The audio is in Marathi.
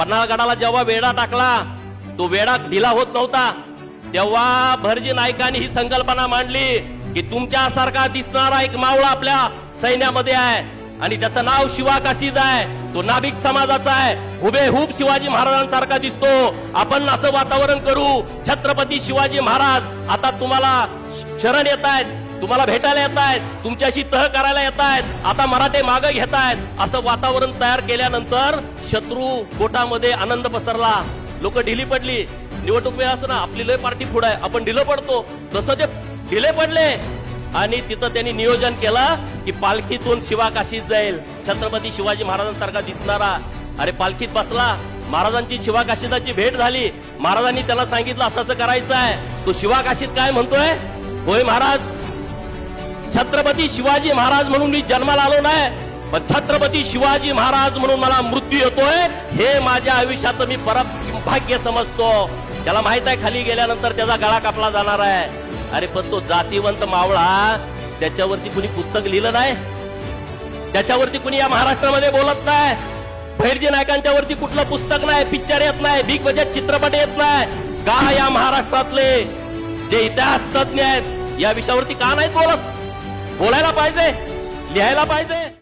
पन्हाळगडाला जेव्हा वेढा टाकला, तो वेढा ढिला होत नव्हता, तेव्हा भटजी नाईकांनी ही संकल्पना मांडली की तुमच्यासारखा दिसणारा एक मावळा आपल्या सैन्यामध्ये आहे आणि त्याचं नाव शिवा काशीद आहे, तो नाभिक समाजाचा आहे, हुबेहूब शिवाजी महाराजांसारखा दिसतो. आपण असं वातावरण करू, छत्रपती शिवाजी महाराज आता तुम्हाला शरण येत आहेत, तुम्हाला भेटायला येत आहेत, तुमच्याशी तह करायला येत आहेत, आता मराठे मागे घेत आहेत. असं वातावरण तयार केल्यानंतर शत्रू गोटामध्ये आनंद पसरला, लोक ढिली पडली. निवडणूक वेळ असो ना, आपली लय पार्टी पुढे आहे, आपण ढिलं पडतो, तसं ते ढिले पडले. आणि तिथं त्यांनी नियोजन केलं की पालखीतून शिवा काशीत जाईल, छत्रपती शिवाजी महाराजांसारखा दिसणारा. अरे पालखीत बसला, महाराजांची शिवा काशीदाची भेट झाली, महाराजांनी त्याला सांगितलं असं असं करायचं आहे. तो शिवा काशीत काय म्हणतोय, होय महाराज, छत्रपती शिवाजी महाराज म्हणून मी जन्माला आलो नाही, पण छत्रपती शिवाजी महाराज म्हणून मला मृत्यू येतोय, हे माझ्या आयुष्याचं मी भाग्य समजतो. त्याला माहित आहे खाली गेल्यानंतर त्याचा गळा कापला जाणार आहे. अरे पण तो जातीवंत मावळा, त्याच्यावरती कुणी पुस्तक लिहिलं नाही, त्याच्यावरती कुणी या महाराष्ट्रामध्ये बोलत नाही. भटजी नाईकांच्या वरती कुठलं पुस्तक नाही, पिक्चर येत नाही, बिग बजेट चित्रपट येत नाही. का या महाराष्ट्रातले जे इतिहास तज्ञ आहेत या विषयावरती का नाहीत बोलत? बोलायला पाहिजे, लिहायला पाहिजे.